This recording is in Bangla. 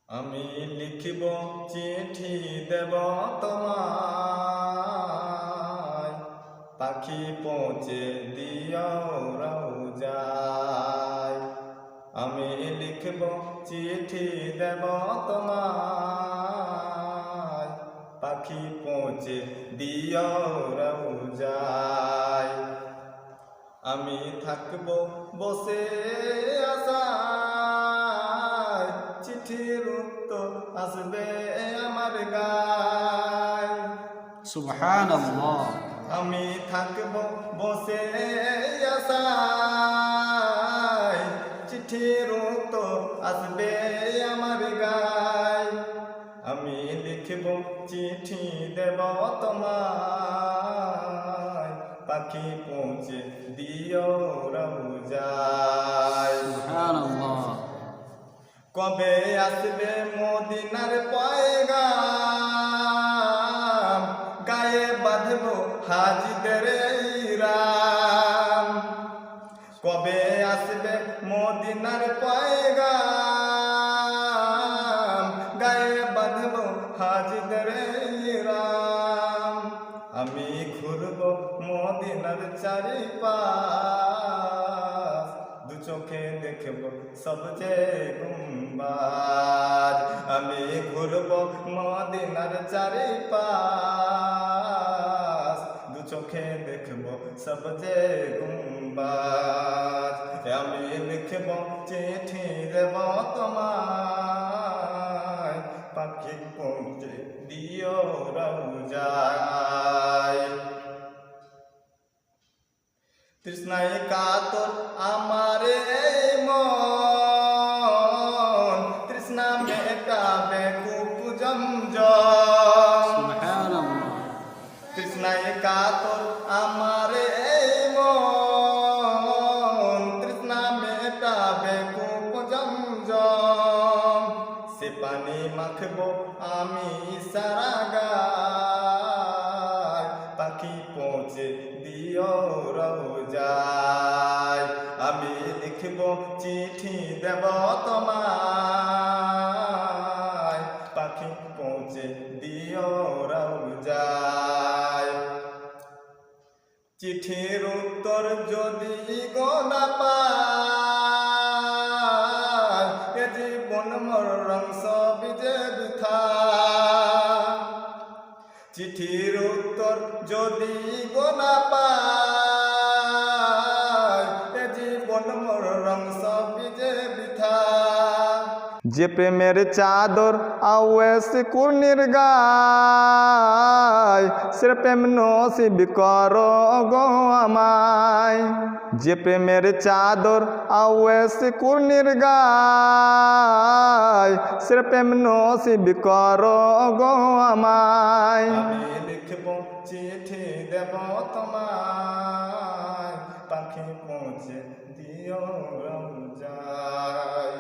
আমি লিখিব চিঠি দেব তোমায়, পাখি পৌঁছে দিও রওজায়। আমি লিখিব চিঠি দেব তোমায়, পাখি পৌঁছে দিও রওজায়। আমি থাকব বসে আশায়, চিঠির উত্তর আসবে আমার গায়। সুবহানাল্লাহ। আমি থাকব বসে আশায়, চিঠির উত্তর আসবে আমার গায়। আমি লিখব চিঠি দেব তোমায়, পাখি পৌঁছে দিও রওজায়। সুবহানাল্লাহ। কবে আসবে মদিনার পয়গাম, গায়ে বাঁধব হাজিদের ইহরাম। কবে আসবে মদিনার পয়গাম, গায়ে বাঁধব হাজিদের ইহরাম। আমি ঘুরব মদিনার চারিপাশ, দু চোখে দেখব সবচেয়ে গুম্বাদ। আমি ঘুরব মদিনার চারিপাশ, দু চোখে দেখব সবচেয়ে গুম্বাদ। আমি লিখব চিঠি দেব তোমায়, পাখি পৌঁছে দিও রওজায়। তৃষ্ণায় কাতর আমারে মন, তৃষ্ণা মেটাবে কূপ জমজম। সুবহানাল্লাহ। তৃষ্ণায় কাতর আমারে মন, তৃষ্ণা মেটাবে কূপ জমজম। সে পানি মাখবো আমি সারা গায়, পাখি পৌঁছে দিও রওজায়। আমি লিখব চিঠি দেব তোমায়, পাখি পৌঁছে দিও রওজায়। চিঠির উত্তর যদি গো না পাই, এ জীবন মরণ সবই যে বৃথা। চিঠির উত্তর যদি গো না পাই, এ জীবন মরণ সবই যে বৃথা। যে প্রেমের চাদর আওয়েস কুর্নির গায়, সে প্রেম নসিব করো গো আমায়। যে প্রেমের চাদর আওয়েস কুর্নির গায়, সে প্রেম নসিব করো গো আমায়। আমি লিখব চিঠি দেব তোমায়, পাখি পৌঁছে দিও রওজায়।